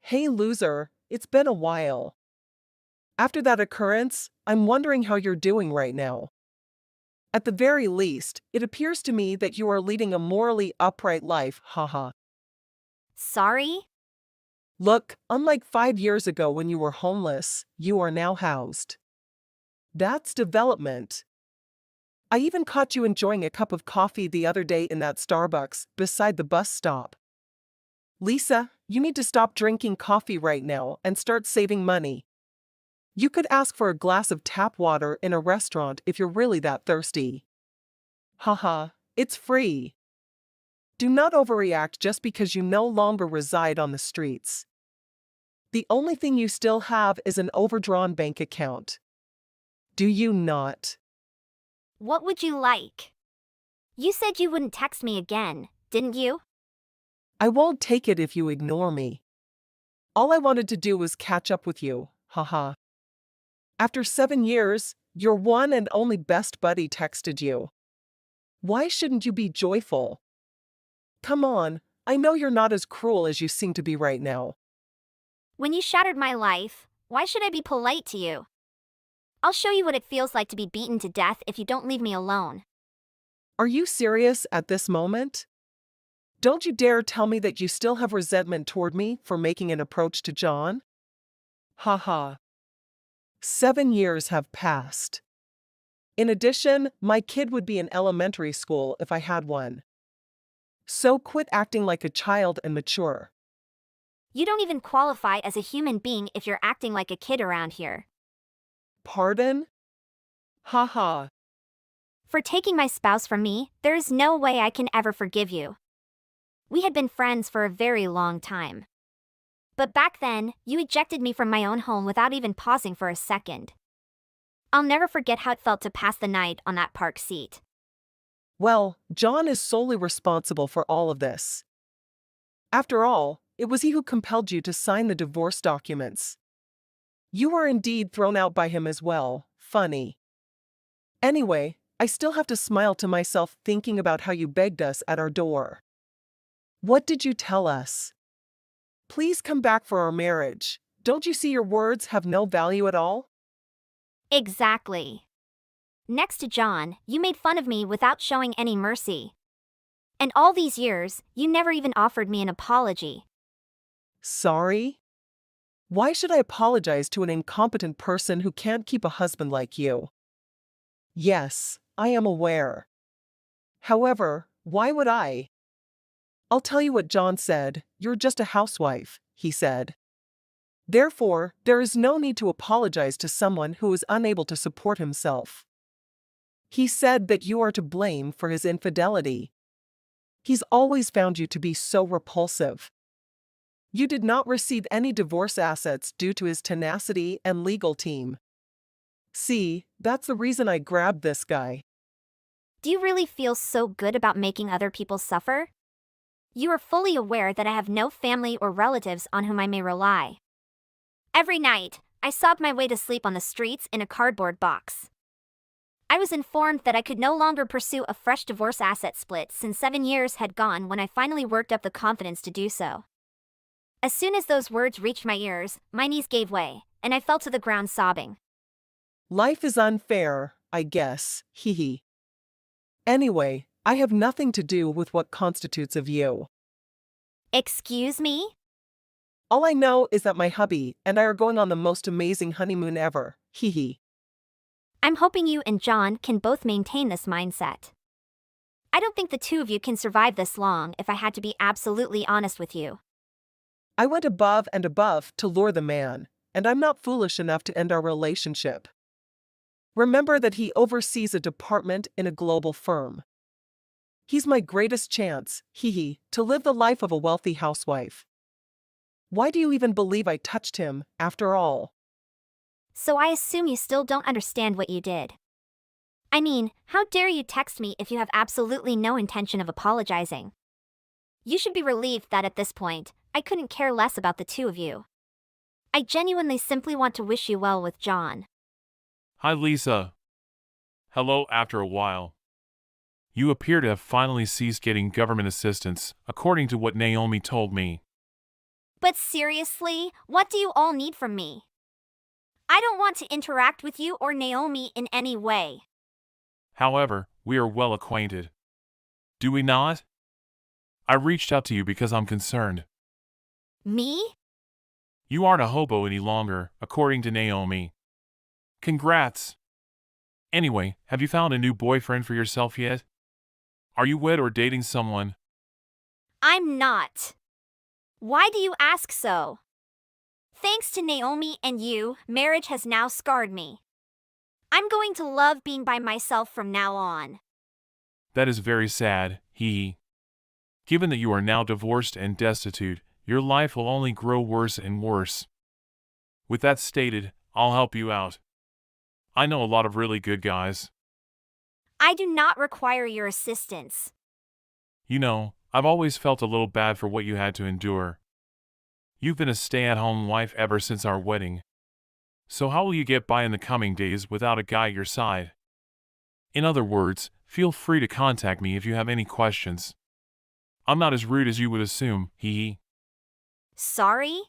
Hey loser, it's been a while. After that occurrence, I'm wondering how you're doing right now. At the very least, it appears to me that you are leading a morally upright life, haha. Sorry? Look, unlike 5 years ago when you were homeless, you are now housed. That's development. I even caught you enjoying a cup of coffee the other day in that Starbucks beside the bus stop. Lisa, you need to stop drinking coffee right now and start saving money. You could ask for a glass of tap water in a restaurant if you're really that thirsty. Haha, it's free. Do not overreact just because you no longer reside on the streets. The only thing you still have is an overdrawn bank account. Do you not? What would you like? You said you wouldn't text me again, didn't you? I won't take it if you ignore me. All I wanted to do was catch up with you, haha. After 7 years, your one and only best buddy texted you. Why shouldn't you be joyful? Come on, I know you're not as cruel as you seem to be right now. When you shattered my life, why should I be polite to you? I'll show you what it feels like to be beaten to death if you don't leave me alone. Are you serious at this moment? Don't you dare tell me that you still have resentment toward me for making an approach to John? Haha. 7 years have passed. In addition, my kid would be in elementary school if I had one. So quit acting like a child and mature. You don't even qualify as a human being if you're acting like a kid around here. Pardon? Haha. For taking my spouse from me, there is no way I can ever forgive you. We had been friends for a very long time. But back then, you ejected me from my own home without even pausing for a second. I'll never forget how it felt to pass the night on that park seat. Well, John is solely responsible for all of this. After all, it was he who compelled you to sign the divorce documents. You were indeed thrown out by him as well. Funny. Anyway, I still have to smile to myself thinking about how you begged us at our door. What did you tell us? Please come back for our marriage. Don't you see your words have no value at all? Exactly. Next to John, you made fun of me without showing any mercy. And all these years, you never even offered me an apology. Sorry? Why should I apologize to an incompetent person who can't keep a husband like you? Yes, I am aware. However, why would I? I'll tell you what John said. You're just a housewife, he said. Therefore, there is no need to apologize to someone who is unable to support himself. He said that you are to blame for his infidelity. He's always found you to be so repulsive. You did not receive any divorce assets due to his tenacity and legal team. See, that's the reason I grabbed this guy. Do you really feel so good about making other people suffer? You are fully aware that I have no family or relatives on whom I may rely. Every night, I sobbed my way to sleep on the streets in a cardboard box. I was informed that I could no longer pursue a fresh divorce asset split since 7 years had gone when I finally worked up the confidence to do so. As soon as those words reached my ears, my knees gave way, and I fell to the ground sobbing. Life is unfair, I guess, hee hee. Anyway, I have nothing to do with what constitutes of you. Excuse me? All I know is that my hubby and I are going on the most amazing honeymoon ever, hee hee. I'm hoping you and John can both maintain this mindset. I don't think the two of you can survive this long if I had to be absolutely honest with you. I went above and above to lure the man, and I'm not foolish enough to end our relationship. Remember that he oversees a department in a global firm. He's my greatest chance, hee hee, to live the life of a wealthy housewife. Why do you even believe I touched him, after all? So I assume you still don't understand what you did. I mean, how dare you text me if you have absolutely no intention of apologizing? You should be relieved that at this point, I couldn't care less about the two of you. I genuinely simply want to wish you well with John. Hi, Lisa. Hello after a while. You appear to have finally ceased getting government assistance, according to what Naomi told me. But seriously, what do you all need from me? I don't want to interact with you or Naomi in any way. However, we are well acquainted. Do we not? I reached out to you because I'm concerned. Me? You aren't a hobo any longer, according to Naomi. Congrats. Anyway, have you found a new boyfriend for yourself yet? Are you wed or dating someone? I'm not. Why do you ask so? Thanks to Naomi and you, marriage has now scarred me. I'm going to love being by myself from now on. That is very sad, hee. Given that you are now divorced and destitute, your life will only grow worse and worse. With that stated, I'll help you out. I know a lot of really good guys. I do not require your assistance. You know, I've always felt a little bad for what you had to endure. You've been a stay-at-home wife ever since our wedding. So how will you get by in the coming days without a guy at your side? In other words, feel free to contact me if you have any questions. I'm not as rude as you would assume, hee. Sorry?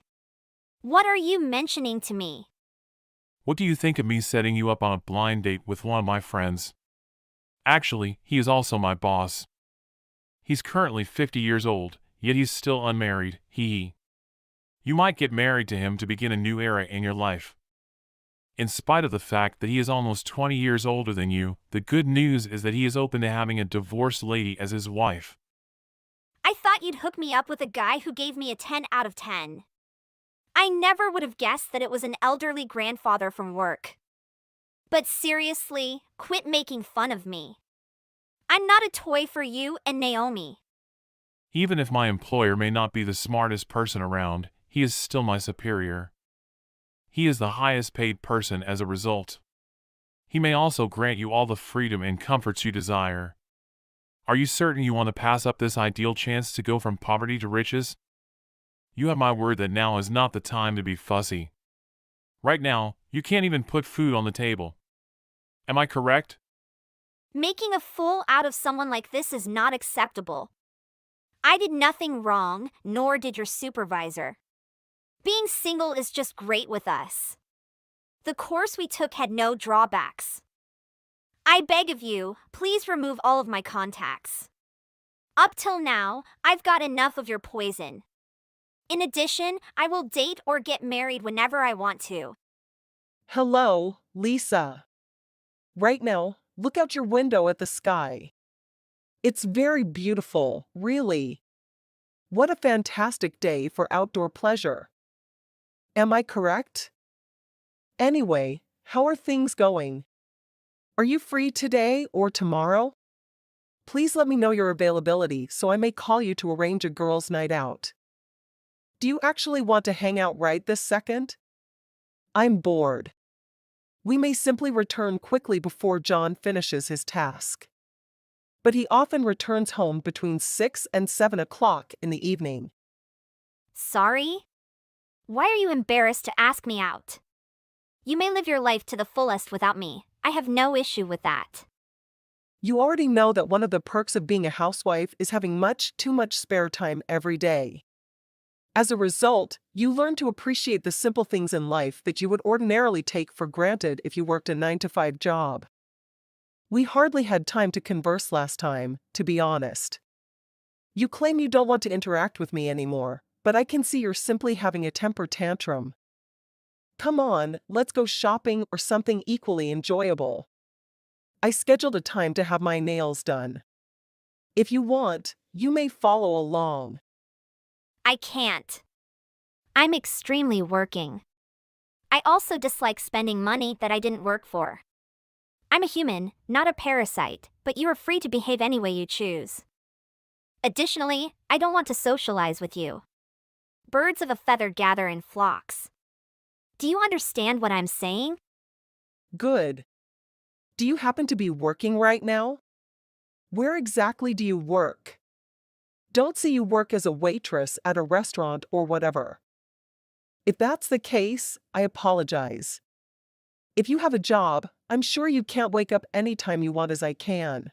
What are you mentioning to me? What do you think of me setting you up on a blind date with one of my friends? Actually, he is also my boss. He's currently 50 years old, yet he's still unmarried, hee. You might get married to him to begin a new era in your life. In spite of the fact that he is almost 20 years older than you, the good news is that he is open to having a divorced lady as his wife. I thought you'd hook me up with a guy who gave me a 10 out of 10. I never would have guessed that it was an elderly grandfather from work. But seriously, quit making fun of me. I'm not a toy for you and Naomi. Even if my employer may not be the smartest person around, he is still my superior. He is the highest paid person as a result. He may also grant you all the freedom and comforts you desire. Are you certain you want to pass up this ideal chance to go from poverty to riches? You have my word that now is not the time to be fussy. Right now, you can't even put food on the table. Am I correct? Making a fool out of someone like this is not acceptable. I did nothing wrong, nor did your supervisor. Being single is just great with us. The course we took had no drawbacks. I beg of you, please remove all of my contacts. Up till now, I've got enough of your poison. In addition, I will date or get married whenever I want to. Hello, Lisa. Right now, look out your window at the sky. It's very beautiful, really. What a fantastic day for outdoor pleasure. Am I correct? Anyway, how are things going? Are you free today or tomorrow? Please let me know your availability so I may call you to arrange a girls' night out. Do you actually want to hang out right this second? I'm bored. We may simply return quickly before John finishes his task. But he often returns home between 6 and 7 o'clock in the evening. Sorry? Why are you embarrassed to ask me out? You may live your life to the fullest without me. I have no issue with that. You already know that one of the perks of being a housewife is having too much spare time every day. As a result, you learn to appreciate the simple things in life that you would ordinarily take for granted if you worked a 9-to-5 job. We hardly had time to converse last time, to be honest. You claim you don't want to interact with me anymore, but I can see you're simply having a temper tantrum. Come on, let's go shopping or something equally enjoyable. I scheduled a time to have my nails done. If you want, you may follow along. I can't. I'm extremely working. I also dislike spending money that I didn't work for. I'm a human, not a parasite, but you are free to behave any way you choose. Additionally, I don't want to socialize with you. Birds of a feather gather in flocks. Do you understand what I'm saying? Good. Do you happen to be working right now? Where exactly do you work? Don't say you work as a waitress at a restaurant or whatever. If that's the case, I apologize. If you have a job, I'm sure you can't wake up anytime you want as I can.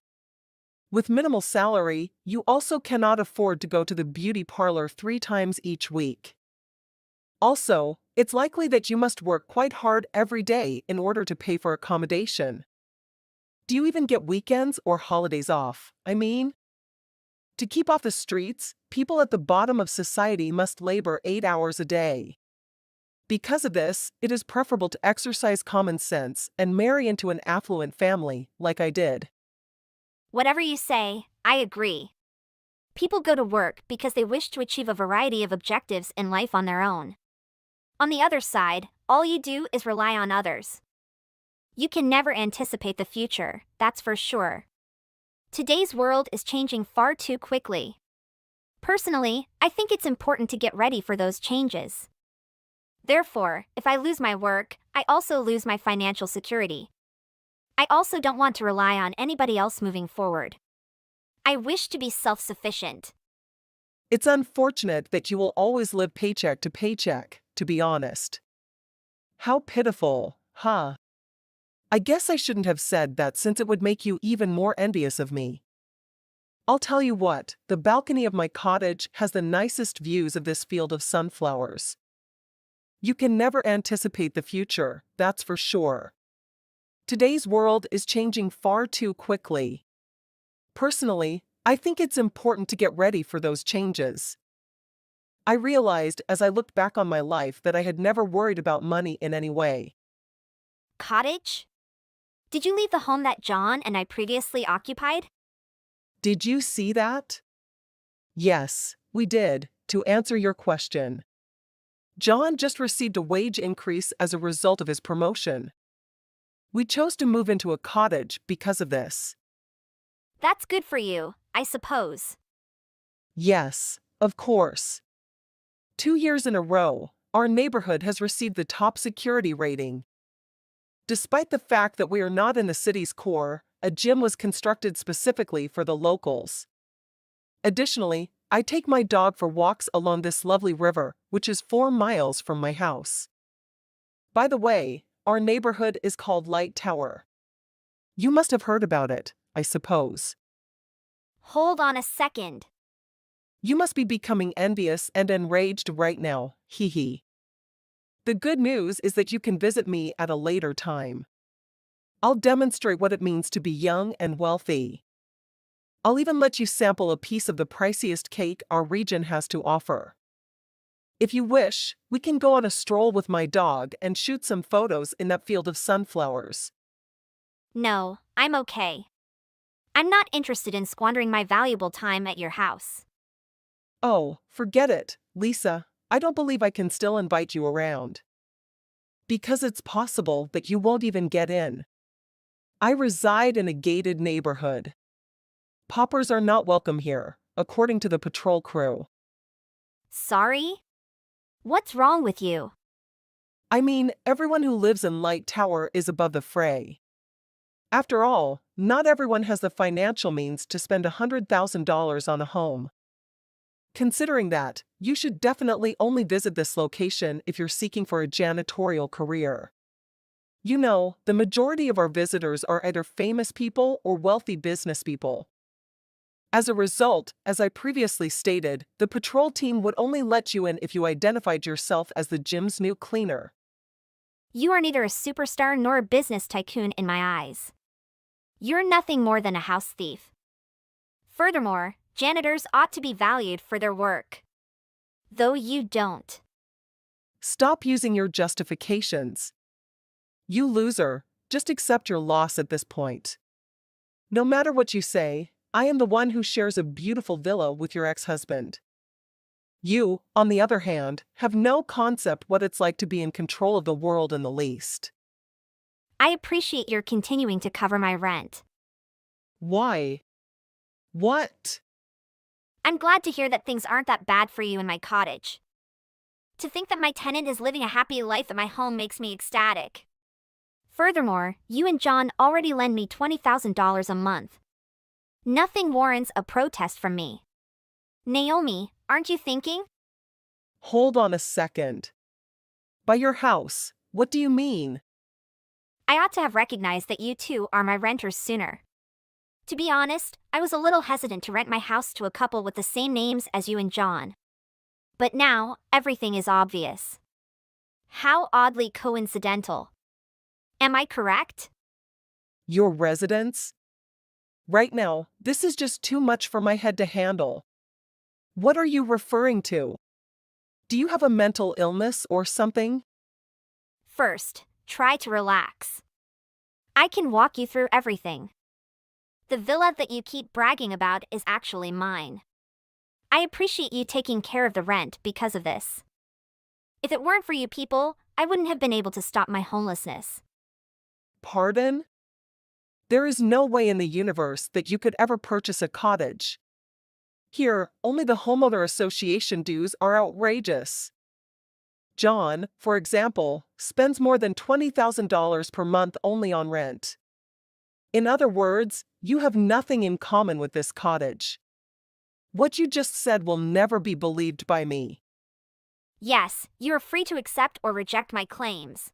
With minimal salary, you also cannot afford to go to the beauty parlor 3 times each week. Also, it's likely that you must work quite hard every day in order to pay for accommodation. Do you even get weekends or holidays off? I mean, to keep off the streets, people at the bottom of society must labor 8 hours a day. Because of this, it is preferable to exercise common sense and marry into an affluent family, like I did. Whatever you say, I agree. People go to work because they wish to achieve a variety of objectives in life on their own. On the other side, all you do is rely on others. You can never anticipate the future, that's for sure. Today's world is changing far too quickly. Personally, I think it's important to get ready for those changes. Therefore, if I lose my work, I also lose my financial security. I also don't want to rely on anybody else moving forward. I wish to be self-sufficient. It's unfortunate that you will always live paycheck to paycheck, to be honest. How pitiful, huh? I guess I shouldn't have said that since it would make you even more envious of me. I'll tell you what, the balcony of my cottage has the nicest views of this field of sunflowers. You can never anticipate the future, that's for sure. Today's world is changing far too quickly. Personally, I think it's important to get ready for those changes. I realized as I looked back on my life that I had never worried about money in any way. Cottage? Did you leave the home that John and I previously occupied? Did you see that? Yes, we did, to answer your question. John just received a wage increase as a result of his promotion. We chose to move into a cottage because of this. That's good for you, I suppose. Yes, of course. 2 years in a row, our neighborhood has received the top security rating. Despite the fact that we are not in the city's core, a gym was constructed specifically for the locals. Additionally, I take my dog for walks along this lovely river, which is 4 miles from my house. By the way, our neighborhood is called Light Tower. You must have heard about it, I suppose. Hold on a second. You must be becoming envious and enraged right now, hee hee. The good news is that you can visit me at a later time. I'll demonstrate what it means to be young and wealthy. I'll even let you sample a piece of the priciest cake our region has to offer. If you wish, we can go on a stroll with my dog and shoot some photos in that field of sunflowers. No, I'm okay. I'm not interested in squandering my valuable time at your house. Oh, forget it, Lisa. I don't believe I can still invite you around. Because it's possible that you won't even get in. I reside in a gated neighborhood. Paupers are not welcome here, according to the patrol crew. Sorry? What's wrong with you? I mean, everyone who lives in Light Tower is above the fray. After all, not everyone has the financial means to spend $100,000 on a home. Considering that, you should definitely only visit this location if you're seeking for a janitorial career. You know, the majority of our visitors are either famous people or wealthy business people. As a result, as I previously stated, the patrol team would only let you in if you identified yourself as the gym's new cleaner. You are neither a superstar nor a business tycoon in my eyes. You're nothing more than a house thief. Furthermore, janitors ought to be valued for their work. Though you don't. Stop using your justifications. You loser, just accept your loss at this point. No matter what you say, I am the one who shares a beautiful villa with your ex-husband. You, on the other hand, have no concept what it's like to be in control of the world in the least. I appreciate your continuing to cover my rent. Why? What? I'm glad to hear that things aren't that bad for you in my cottage. To think that my tenant is living a happy life at my home makes me ecstatic. Furthermore, you and John already lend me $20,000 a month. Nothing warrants a protest from me. Naomi, aren't you thinking? Hold on a second. By your house, what do you mean? I ought to have recognized that you two are my renters sooner. To be honest, I was a little hesitant to rent my house to a couple with the same names as you and John. But now, everything is obvious. How oddly coincidental. Am I correct? Your residence? Right now, this is just too much for my head to handle. What are you referring to? Do you have a mental illness or something? First, try to relax. I can walk you through everything. The villa that you keep bragging about is actually mine. I appreciate you taking care of the rent because of this. If it weren't for you people, I wouldn't have been able to stop my homelessness. Pardon? There is no way in the universe that you could ever purchase a cottage. Here, only the homeowner association dues are outrageous. John, for example, spends more than $20,000 per month only on rent. In other words, you have nothing in common with this cottage. What you just said will never be believed by me. Yes, you are free to accept or reject my claims.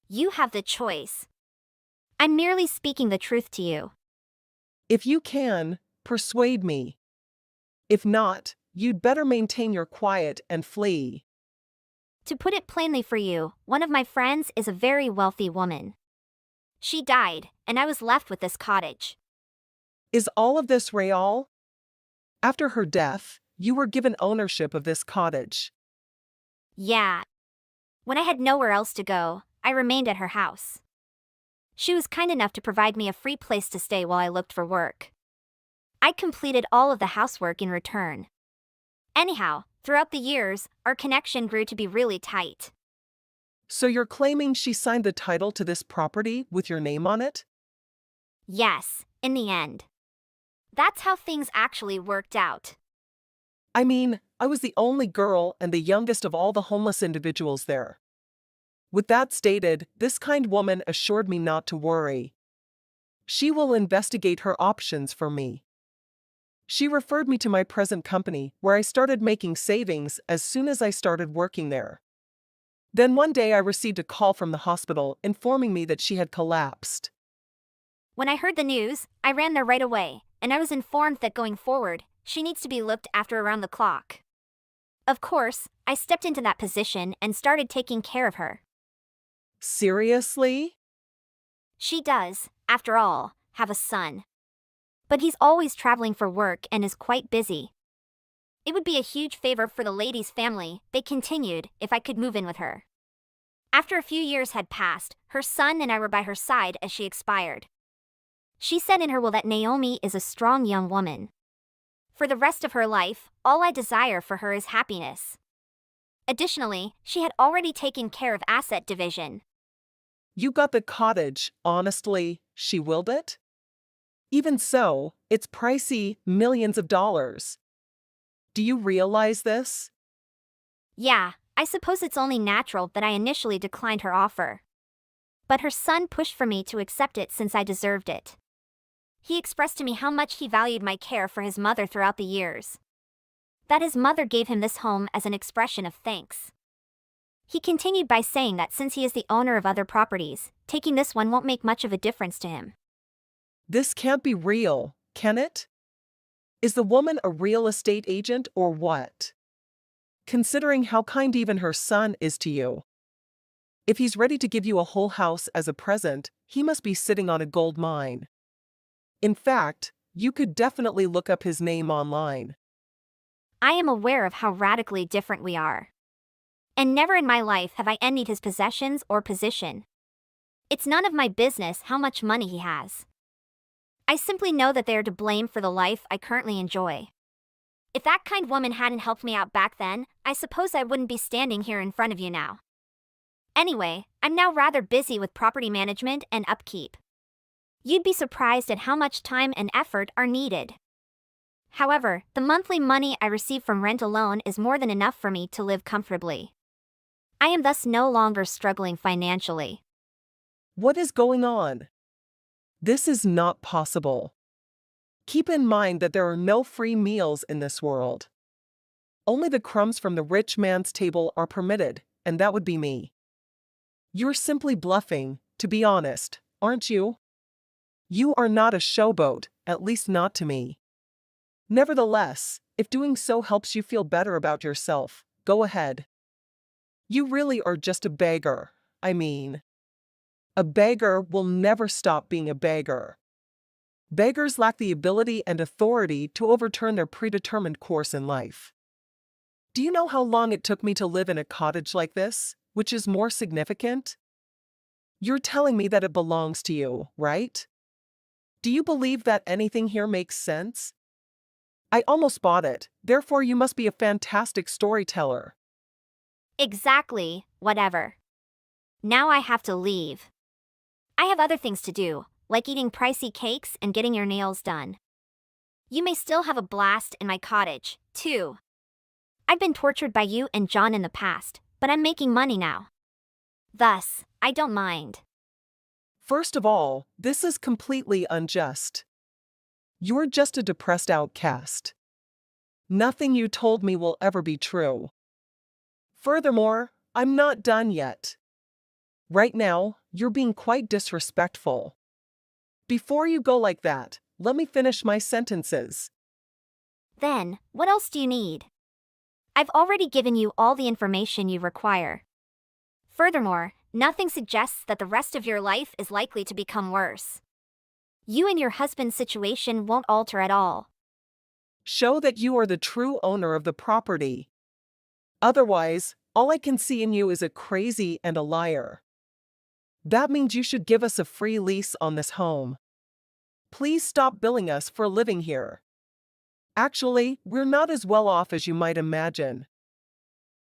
You have the choice. I'm merely speaking the truth to you. If you can, persuade me. If not, you'd better maintain your quiet and flee. To put it plainly for you, one of my friends is a very wealthy woman. She died, and I was left with this cottage. Is all of this real? After her death, you were given ownership of this cottage. Yeah. When I had nowhere else to go, I remained at her house. She was kind enough to provide me a free place to stay while I looked for work. I completed all of the housework in return. Anyhow, throughout the years, our connection grew to be really tight. So you're claiming she signed the title to this property with your name on it? Yes, in the end. That's how things actually worked out. I mean, I was the only girl and the youngest of all the homeless individuals there. With that stated, this kind woman assured me not to worry. She will investigate her options for me. She referred me to my present company, where I started making savings as soon as I started working there. Then one day I received a call from the hospital informing me that she had collapsed. When I heard the news, I ran there right away, and I was informed that going forward, she needs to be looked after around the clock. Of course, I stepped into that position and started taking care of her. Seriously? She does, after all, have a son. But he's always traveling for work and is quite busy. It would be a huge favor for the lady's family, they continued, if I could move in with her. After a few years had passed, her son and I were by her side as she expired. She said in her will that Naomi is a strong young woman. For the rest of her life, all I desire for her is happiness. Additionally, she had already taken care of asset division. You got the cottage, honestly, she willed it? Even so, it's pricey, millions of dollars. Do you realize this? Yeah, I suppose it's only natural that I initially declined her offer. But her son pushed for me to accept it since I deserved it. He expressed to me how much he valued my care for his mother throughout the years. That his mother gave him this home as an expression of thanks. He continued by saying that since he is the owner of other properties, taking this one won't make much of a difference to him. This can't be real, can it? Is the woman a real estate agent or what? Considering how kind even her son is to you. If he's ready to give you a whole house as a present, he must be sitting on a gold mine. In fact, you could definitely look up his name online. I am aware of how radically different we are. And never in my life have I envied his possessions or position. It's none of my business how much money he has. I simply know that they are to blame for the life I currently enjoy. If that kind woman hadn't helped me out back then, I suppose I wouldn't be standing here in front of you now. Anyway, I'm now rather busy with property management and upkeep. You'd be surprised at how much time and effort are needed. However, the monthly money I receive from rent alone is more than enough for me to live comfortably. I am thus no longer struggling financially. What is going on? This is not possible. Keep in mind that there are no free meals in this world. Only the crumbs from the rich man's table are permitted, and that would be me. You're simply bluffing, to be honest, aren't you? You are not a showboat, at least not to me. Nevertheless, if doing so helps you feel better about yourself, go ahead. You really are just a beggar. I mean, a beggar will never stop being a beggar. Beggars lack the ability and authority to overturn their predetermined course in life. Do you know how long it took me to live in a cottage like this, which is more significant? You're telling me that it belongs to you, right? Do you believe that anything here makes sense? I almost bought it, therefore you must be a fantastic storyteller. Exactly, whatever. Now I have to leave. I have other things to do, like eating pricey cakes and getting your nails done. You may still have a blast in my cottage, too. I've been tortured by you and John in the past, but I'm making money now. Thus, I don't mind. First of all, this is completely unjust. You're just a depressed outcast. Nothing you told me will ever be true. Furthermore, I'm not done yet. Right now, you're being quite disrespectful. Before you go like that, let me finish my sentences. Then, what else do you need? I've already given you all the information you require. Furthermore, nothing suggests that the rest of your life is likely to become worse. You and your husband's situation won't alter at all. Show that you are the true owner of the property. Otherwise, all I can see in you is a crazy and a liar. That means you should give us a free lease on this home. Please stop billing us for living here. Actually, we're not as well off as you might imagine.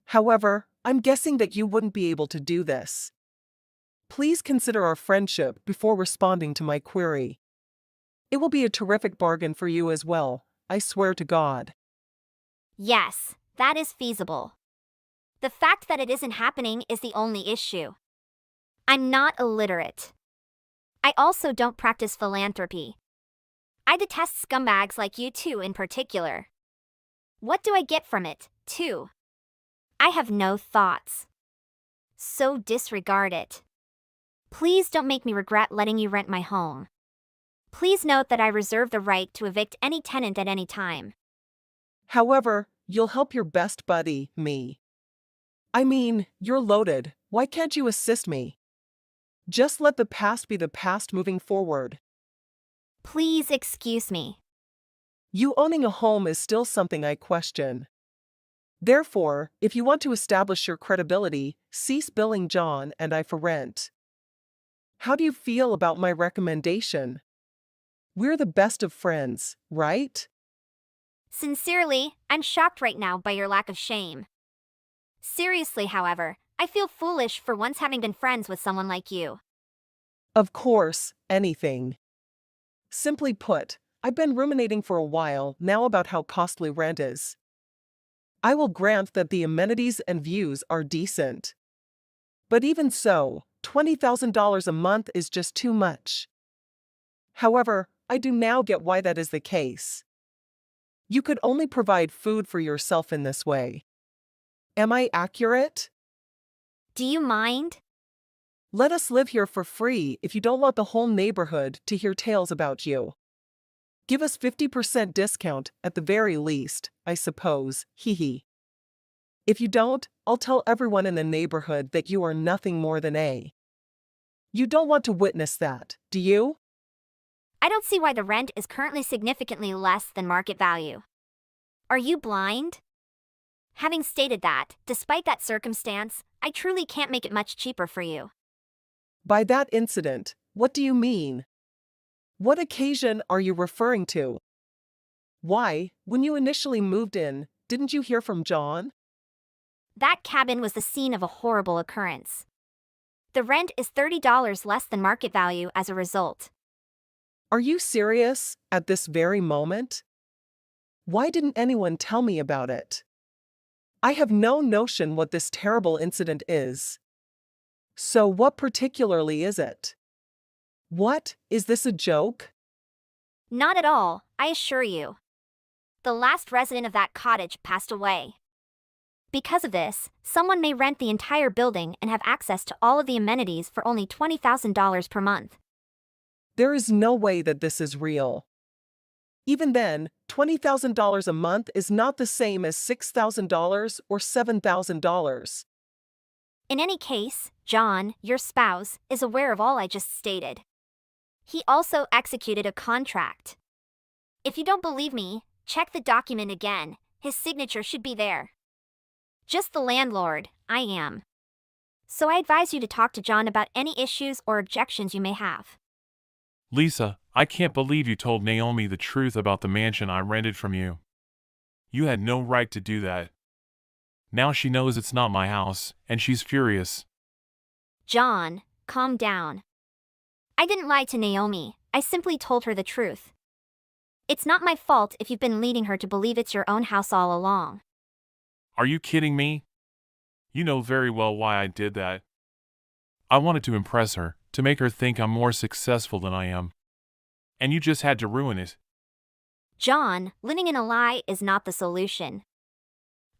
However, I'm guessing that you wouldn't be able to do this. Please consider our friendship before responding to my query. It will be a terrific bargain for you as well, I swear to God. Yes, that is feasible. The fact that it isn't happening is the only issue. I'm not illiterate. I also don't practice philanthropy. I detest scumbags like you two in particular. What do I get from it, too? I have no thoughts. So disregard it. Please don't make me regret letting you rent my home. Please note that I reserve the right to evict any tenant at any time. However, you'll help your best buddy, me. I mean, you're loaded, why can't you assist me? Just let the past be the past moving forward. Please excuse me. You owning a home is still something I question. Therefore, if you want to establish your credibility, cease billing John and I for rent. How do you feel about my recommendation? We're the best of friends, right? Sincerely, I'm shocked right now by your lack of shame. Seriously, however, I feel foolish for once having been friends with someone like you. Of course, anything. Simply put, I've been ruminating for a while now about how costly rent is. I will grant that the amenities and views are decent. But even so, $20,000 a month is just too much. However, I do now get why that is the case. You could only provide food for yourself in this way. Am I accurate? Do you mind? Let us live here for free if you don't want the whole neighborhood to hear tales about you. Give us 50% discount at the very least, I suppose, hee hee. If you don't, I'll tell everyone in the neighborhood that you are nothing more than a. You don't want to witness that, do you? I don't see why the rent is currently significantly less than market value. Are you blind? Having stated that, despite that circumstance, I truly can't make it much cheaper for you. By that incident, what do you mean? What occasion are you referring to? Why, when you initially moved in, didn't you hear from John? That cabin was the scene of a horrible occurrence. The rent is $30 less than market value as a result. Are you serious, at this very moment? Why didn't anyone tell me about it? I have no notion what this terrible incident is. So what particularly is it? What, is this a joke? Not at all, I assure you. The last resident of that cottage passed away. Because of this, someone may rent the entire building and have access to all of the amenities for only $20,000 per month. There is no way that this is real. Even then, $20,000 a month is not the same as $6,000 or $7,000. In any case, John, your spouse, is aware of all I just stated. He also executed a contract. If you don't believe me, check the document again. His signature should be there. Just the landlord, I am. So I advise you to talk to John about any issues or objections you may have. Lisa, I can't believe you told Naomi the truth about the mansion I rented from you. You had no right to do that. Now she knows it's not my house, and she's furious. John, calm down. I didn't lie to Naomi, I simply told her the truth. It's not my fault if you've been leading her to believe it's your own house all along. Are you kidding me? You know very well why I did that. I wanted to impress her, to make her think I'm more successful than I am. And you just had to ruin it. John, living in a lie is not the solution.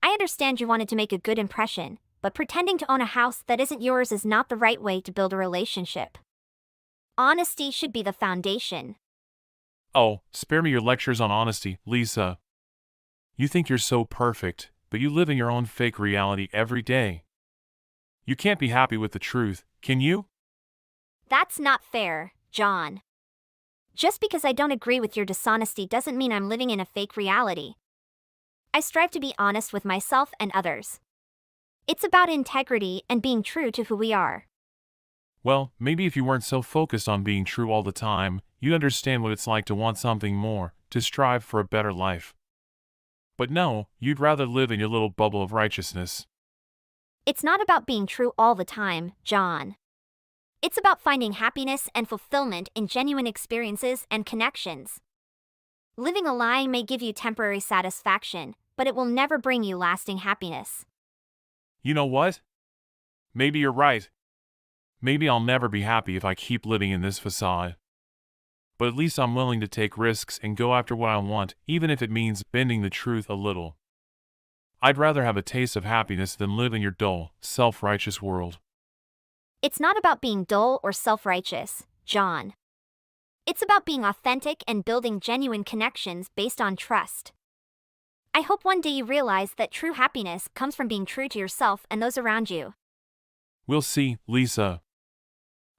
I understand you wanted to make a good impression, but pretending to own a house that isn't yours is not the right way to build a relationship. Honesty should be the foundation. Oh, spare me your lectures on honesty, Lisa. You think you're so perfect, but you live in your own fake reality every day. You can't be happy with the truth, can you? That's not fair, John. Just because I don't agree with your dishonesty doesn't mean I'm living in a fake reality. I strive to be honest with myself and others. It's about integrity and being true to who we are. Well, maybe if you weren't so focused on being true all the time, you'd understand what it's like to want something more, to strive for a better life. But no, you'd rather live in your little bubble of righteousness. It's not about being true all the time, John. It's about finding happiness and fulfillment in genuine experiences and connections. Living a lie may give you temporary satisfaction, but it will never bring you lasting happiness. You know what? Maybe you're right. Maybe I'll never be happy if I keep living in this facade. But at least I'm willing to take risks and go after what I want, even if it means bending the truth a little. I'd rather have a taste of happiness than live in your dull, self-righteous world. It's not about being dull or self-righteous, John. It's about being authentic and building genuine connections based on trust. I hope one day you realize that true happiness comes from being true to yourself and those around you. We'll see, Lisa.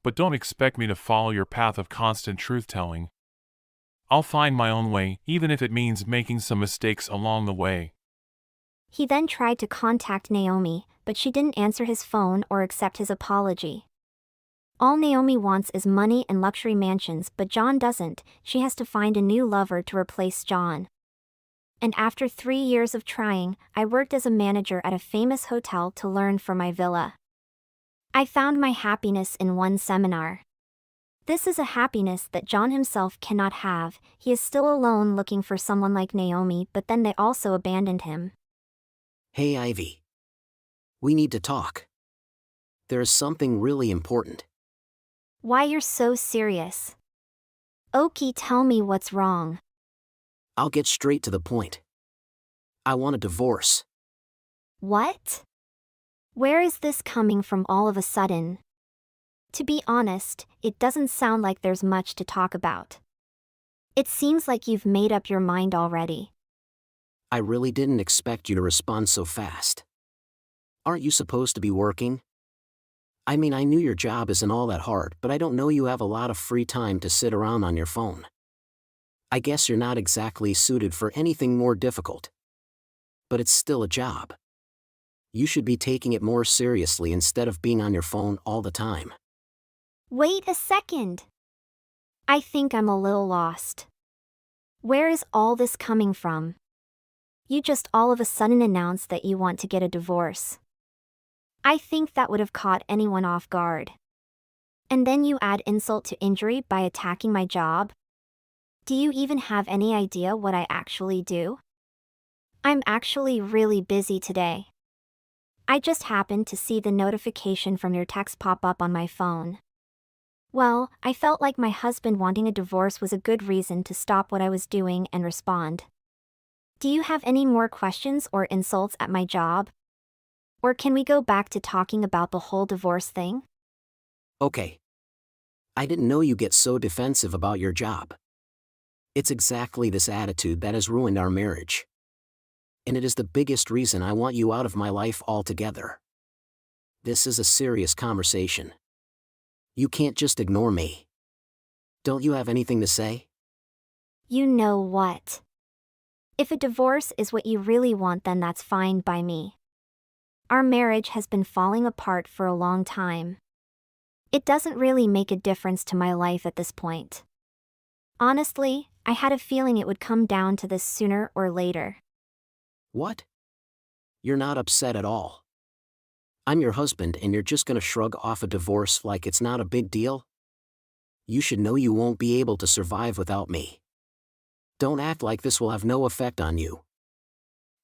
But don't expect me to follow your path of constant truth-telling. I'll find my own way, even if it means making some mistakes along the way. He then tried to contact Naomi, but she didn't answer his phone or accept his apology. All Naomi wants is money and luxury mansions, but John doesn't. She has to find a new lover to replace John. And after 3 years of trying, I worked as a manager at a famous hotel to learn for my villa. I found my happiness in one seminar. This is a happiness that John himself cannot have. He is still alone looking for someone like Naomi, but then they also abandoned him. Hey Ivy. We need to talk. There is something really important. Why you're so serious? Oki, tell me what's wrong. I'll get straight to the point. I want a divorce. What? Where is this coming from all of a sudden? To be honest, it doesn't sound like there's much to talk about. It seems like you've made up your mind already. I really didn't expect you to respond so fast. Aren't you supposed to be working? I mean, I knew your job isn't all that hard, but I don't know you have a lot of free time to sit around on your phone. I guess you're not exactly suited for anything more difficult. But it's still a job. You should be taking it more seriously instead of being on your phone all the time. Wait a second. I think I'm a little lost. Where is all this coming from? You just all of a sudden announced that you want to get a divorce. I think that would have caught anyone off guard. And then you add insult to injury by attacking my job? Do you even have any idea what I actually do? I'm actually really busy today. I just happened to see the notification from your text pop up on my phone. Well, I felt like my husband wanting a divorce was a good reason to stop what I was doing and respond. Do you have any more questions or insults at my job? Or can we go back to talking about the whole divorce thing? Okay. I didn't know you get so defensive about your job. It's exactly this attitude that has ruined our marriage. And it is the biggest reason I want you out of my life altogether. This is a serious conversation. You can't just ignore me. Don't you have anything to say? You know what? If a divorce is what you really want, then that's fine by me. Our marriage has been falling apart for a long time. It doesn't really make a difference to my life at this point. Honestly, I had a feeling it would come down to this sooner or later. What? You're not upset at all. I'm your husband and you're just gonna shrug off a divorce like it's not a big deal? You should know you won't be able to survive without me. Don't act like this will have no effect on you.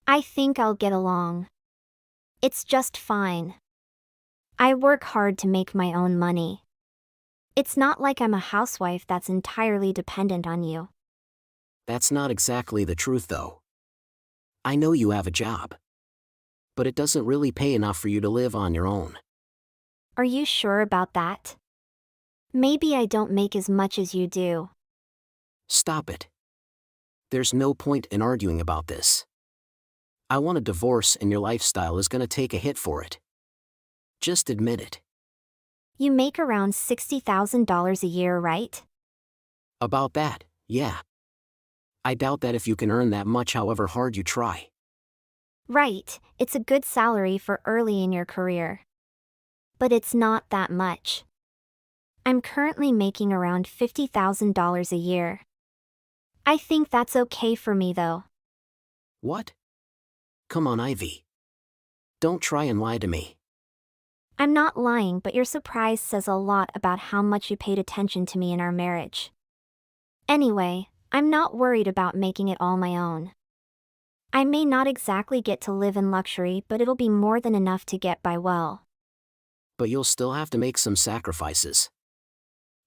I think I'll get along. It's just fine. I work hard to make my own money. It's not like I'm a housewife that's entirely dependent on you. That's not exactly the truth though. I know you have a job. But it doesn't really pay enough for you to live on your own. Are you sure about that? Maybe I don't make as much as you do. Stop it. There's no point in arguing about this. I want a divorce and your lifestyle is gonna take a hit for it. Just admit it. You make around $60,000 a year, right? About that, yeah. I doubt that if you can earn that much however hard you try. Right, it's a good salary for early in your career. But it's not that much. I'm currently making around $50,000 a year. I think that's okay for me though. What? Come on, Ivy. Don't try and lie to me. I'm not lying, but your surprise says a lot about how much you paid attention to me in our marriage. Anyway, I'm not worried about making it all my own. I may not exactly get to live in luxury, but it'll be more than enough to get by well. But you'll still have to make some sacrifices.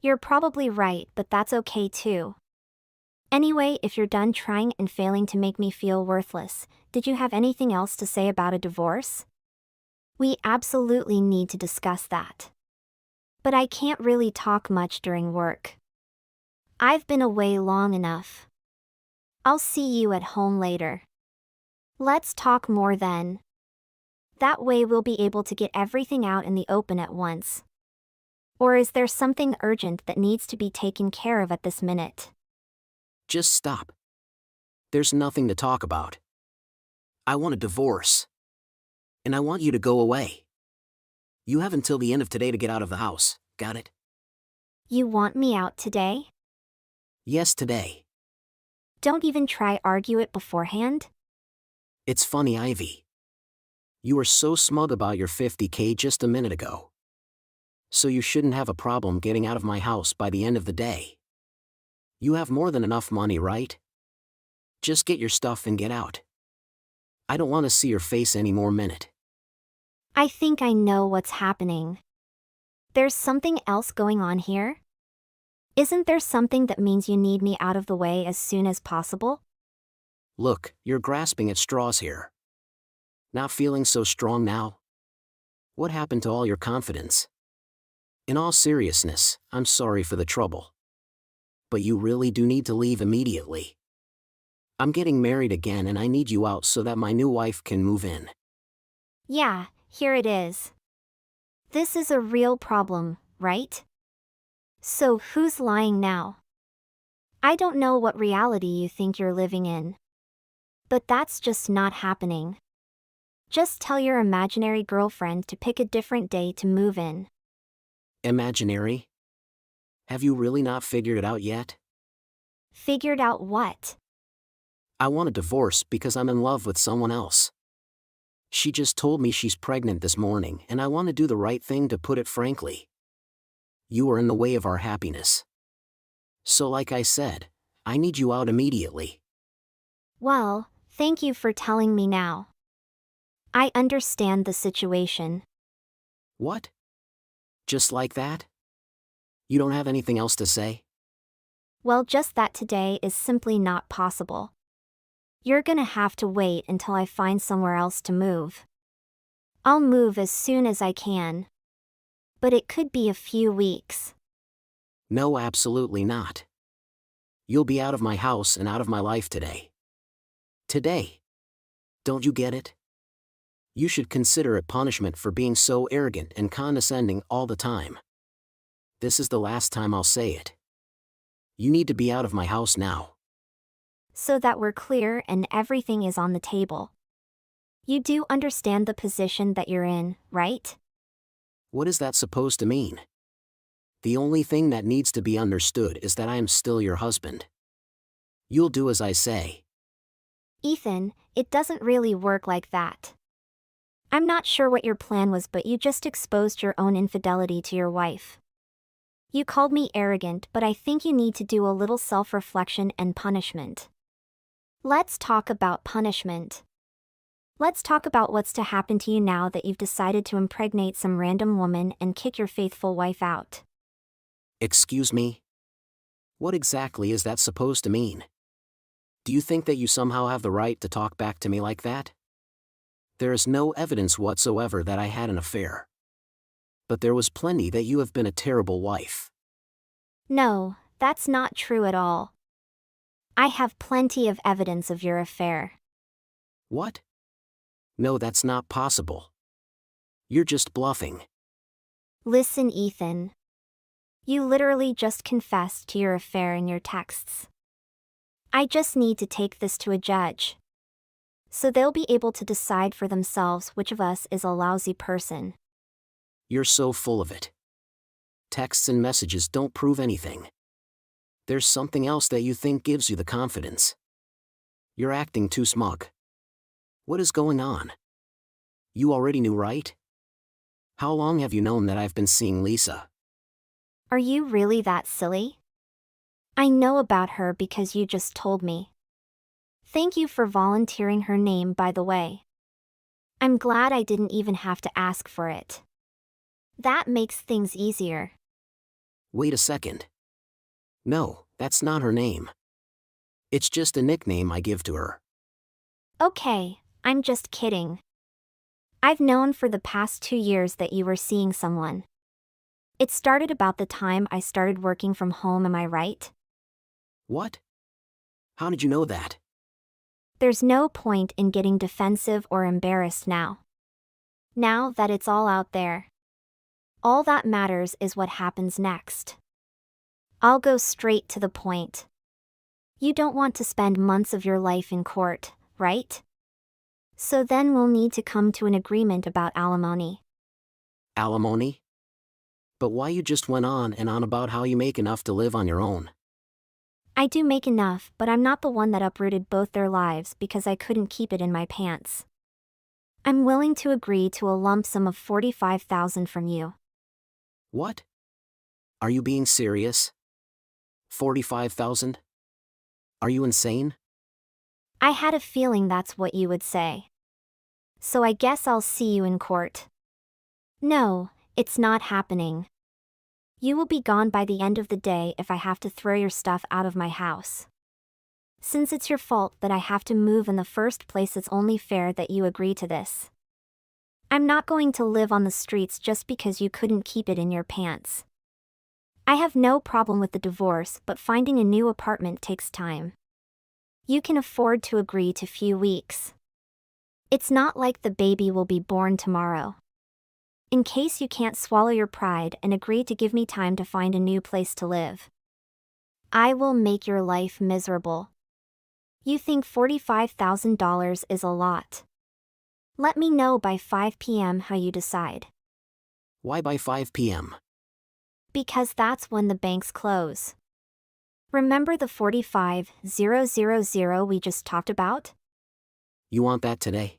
You're probably right, but that's okay too. Anyway, if you're done trying and failing to make me feel worthless, did you have anything else to say about a divorce? We absolutely need to discuss that. But I can't really talk much during work. I've been away long enough. I'll see you at home later. Let's talk more then. That way we'll be able to get everything out in the open at once. Or is there something urgent that needs to be taken care of at this minute? Just stop. There's nothing to talk about. I want a divorce. And I want you to go away. You have until the end of today to get out of the house, got it? You want me out today? Yes, today. Don't even try argue it beforehand. It's funny, Ivy. You were so smug about your $50K just a minute ago. So you shouldn't have a problem getting out of my house by the end of the day. You have more than enough money, right? Just get your stuff and get out. I don't want to see your face any more minute. I think I know what's happening. There's something else going on here? Isn't there something that means you need me out of the way as soon as possible? Look, you're grasping at straws here. Not feeling so strong now? What happened to all your confidence? In all seriousness, I'm sorry for the trouble. But you really do need to leave immediately. I'm getting married again and I need you out so that my new wife can move in. Yeah, here it is. This is a real problem, right? So who's lying now? I don't know what reality you think you're living in. But that's just not happening. Just tell your imaginary girlfriend to pick a different day to move in. Imaginary? Have you really not figured it out yet? Figured out what? I want a divorce because I'm in love with someone else. She just told me she's pregnant this morning and I want to do the right thing, to put it frankly. You are in the way of our happiness. So like I said, I need you out immediately. Well, thank you for telling me now. I understand the situation. What? Just like that? You don't have anything else to say? Well, just that today is simply not possible. You're gonna have to wait until I find somewhere else to move. I'll move as soon as I can. But it could be a few weeks. No, absolutely not. You'll be out of my house and out of my life today. Today. Don't you get it? You should consider it punishment for being so arrogant and condescending all the time. This is the last time I'll say it. You need to be out of my house now. So that we're clear and everything is on the table. You do understand the position that you're in, right? What is that supposed to mean? The only thing that needs to be understood is that I am still your husband. You'll do as I say. Ethan, it doesn't really work like that. I'm not sure what your plan was, but you just exposed your own infidelity to your wife. You called me arrogant, but I think you need to do a little self-reflection and punishment. Let's talk about punishment. Let's talk about what's to happen to you now that you've decided to impregnate some random woman and kick your faithful wife out. Excuse me? What exactly is that supposed to mean? Do you think that you somehow have the right to talk back to me like that? There is no evidence whatsoever that I had an affair. But there was plenty that you have been a terrible wife. No, that's not true at all. I have plenty of evidence of your affair. What? No, that's not possible. You're just bluffing. Listen, Ethan. You literally just confessed to your affair in your texts. I just need to take this to a judge. So they'll be able to decide for themselves which of us is a lousy person. You're so full of it. Texts and messages don't prove anything. There's something else that you think gives you the confidence. You're acting too smug. What is going on? You already knew, right? How long have you known that I've been seeing Lisa? Are you really that silly? I know about her because you just told me. Thank you for volunteering her name, by the way. I'm glad I didn't even have to ask for it. That makes things easier. Wait a second. No, that's not her name. It's just a nickname I give to her. Okay, I'm just kidding. I've known for the past 2 years that you were seeing someone. It started about the time I started working from home, am I right? What? How did you know that? There's no point in getting defensive or embarrassed now. Now that it's all out there. All that matters is what happens next. I'll go straight to the point. You don't want to spend months of your life in court, right? So then we'll need to come to an agreement about alimony. Alimony? But why you just went on and on about how you make enough to live on your own? I do make enough, but I'm not the one that uprooted both their lives because I couldn't keep it in my pants. I'm willing to agree to a lump sum of $45,000 from you. What? Are you being serious? 45,000? Are you insane? I had a feeling that's what you would say. So I guess I'll see you in court. No, it's not happening. You will be gone by the end of the day if I have to throw your stuff out of my house. Since it's your fault that I have to move in the first place, it's only fair that you agree to this. I'm not going to live on the streets just because you couldn't keep it in your pants. I have no problem with the divorce, but finding a new apartment takes time. You can afford to agree to few weeks. It's not like the baby will be born tomorrow. In case you can't swallow your pride and agree to give me time to find a new place to live. I will make your life miserable. You think $45,000 is a lot. Let me know by 5 p.m. how you decide. Why by 5 p.m.? Because that's when the banks close. Remember the 45,000 we just talked about? You want that today?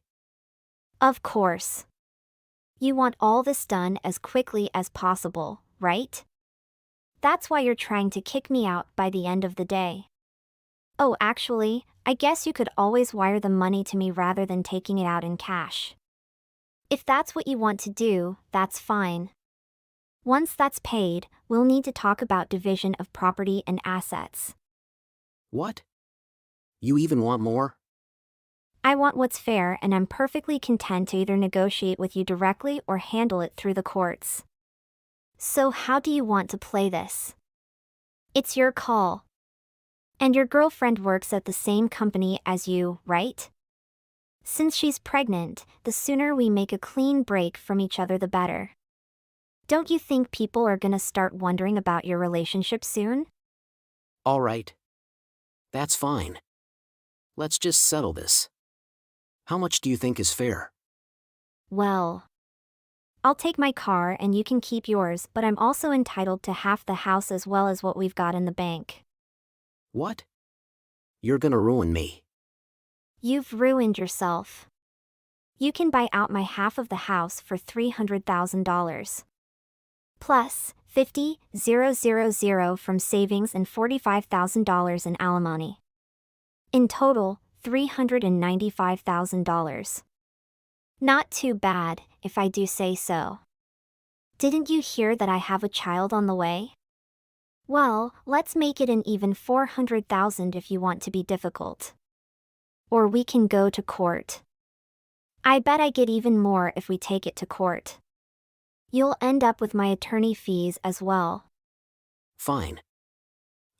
Of course. You want all this done as quickly as possible, right? That's why you're trying to kick me out by the end of the day. Oh, actually, I guess you could always wire the money to me rather than taking it out in cash. If that's what you want to do, that's fine. Once that's paid, we'll need to talk about division of property and assets. What? You even want more? I want what's fair, and I'm perfectly content to either negotiate with you directly or handle it through the courts. So how do you want to play this? It's your call. And your girlfriend works at the same company as you, right? Since she's pregnant, the sooner we make a clean break from each other the better. Don't you think people are gonna start wondering about your relationship soon? All right. That's fine. Let's just settle this. How much do you think is fair? Well, I'll take my car and you can keep yours, but I'm also entitled to half the house as well as what we've got in the bank. What? You're gonna ruin me. You've ruined yourself. You can buy out my half of the house for $300,000. Plus, $50,000 from savings and $45,000 in alimony. In total, $395,000. Not too bad, if I do say so. Didn't you hear that I have a child on the way? Well, let's make it an even $400,000 if you want to be difficult. Or we can go to court. I bet I get even more if we take it to court. You'll end up with my attorney fees as well. Fine.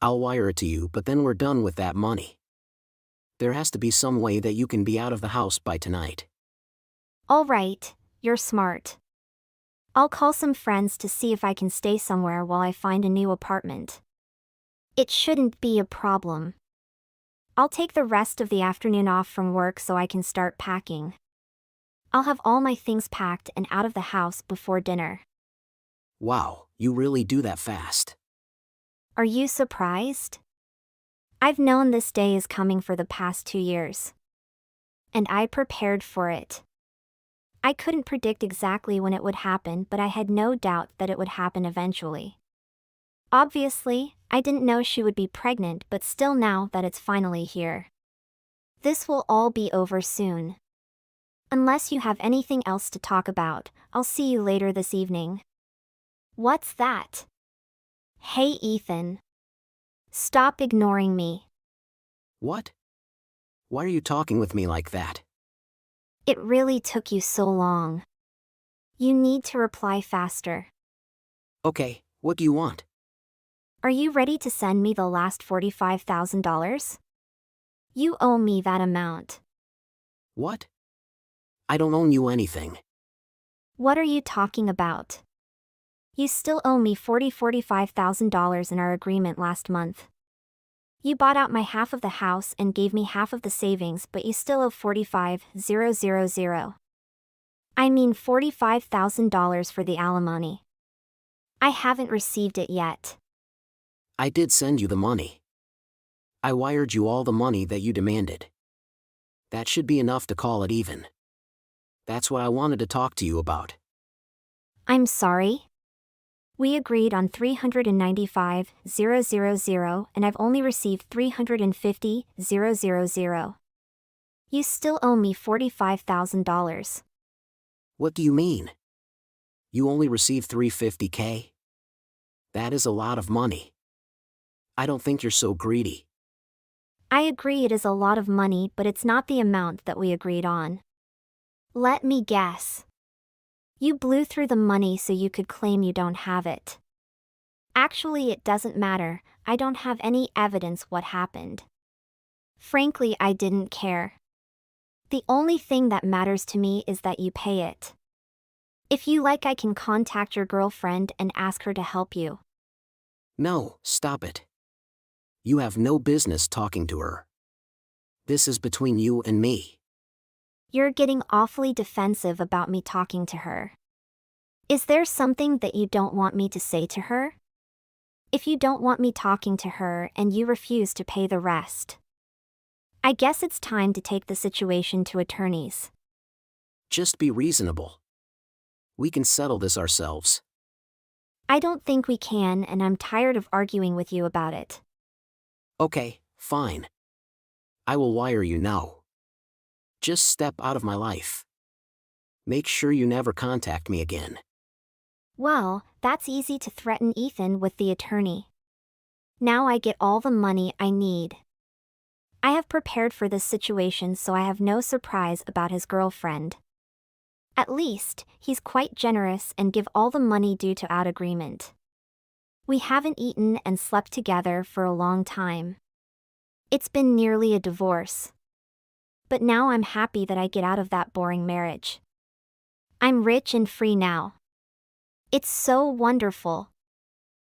I'll wire it to you, but then we're done with that money. There has to be some way that you can be out of the house by tonight. All right, you're smart. I'll call some friends to see if I can stay somewhere while I find a new apartment. It shouldn't be a problem. I'll take the rest of the afternoon off from work so I can start packing. I'll have all my things packed and out of the house before dinner. Wow, you really do that fast. Are you surprised? I've known this day is coming for the past 2 years. And I prepared for it. I couldn't predict exactly when it would happen, but I had no doubt that it would happen eventually. Obviously, I didn't know she would be pregnant, but still now that it's finally here. This will all be over soon. Unless you have anything else to talk about, I'll see you later this evening. What's that? Hey Ethan. Stop ignoring me. What? Why are you talking with me like that? It really took you so long. You need to reply faster. Okay, what do you want? Are you ready to send me the last $45,000? You owe me that amount. What? I don't owe you anything. What are you talking about? You still owe me $45,000 in our agreement last month. You bought out my half of the house and gave me half of the savings, but you still owe $45,000. I mean $45,000 for the alimony. I haven't received it yet. I did send you the money. I wired you all the money that you demanded. That should be enough to call it even. That's what I wanted to talk to you about. I'm sorry. We agreed on $395,000 and I've only received $350,000. You still owe me $45,000. What do you mean? You only received $350K? That is a lot of money. I don't think you're so greedy. I agree it is a lot of money, but it's not the amount that we agreed on. Let me guess. You blew through the money so you could claim you don't have it. Actually, it doesn't matter. I don't have any evidence what happened. Frankly, I didn't care. The only thing that matters to me is that you pay it. If you like, I can contact your girlfriend and ask her to help you. No, stop it. You have no business talking to her. This is between you and me. You're getting awfully defensive about me talking to her. Is there something that you don't want me to say to her? If you don't want me talking to her and you refuse to pay the rest, I guess it's time to take the situation to attorneys. Just be reasonable. We can settle this ourselves. I don't think we can, and I'm tired of arguing with you about it. Okay, fine. I will wire you now. Just step out of my life. Make sure you never contact me again. Well, that's easy to threaten Ethan with the attorney. Now I get all the money I need. I have prepared for this situation, so I have no surprise about his girlfriend. At least, he's quite generous and give all the money due to out agreement. We haven't eaten and slept together for a long time. It's been nearly a divorce. But now I'm happy that I get out of that boring marriage. I'm rich and free now. It's so wonderful.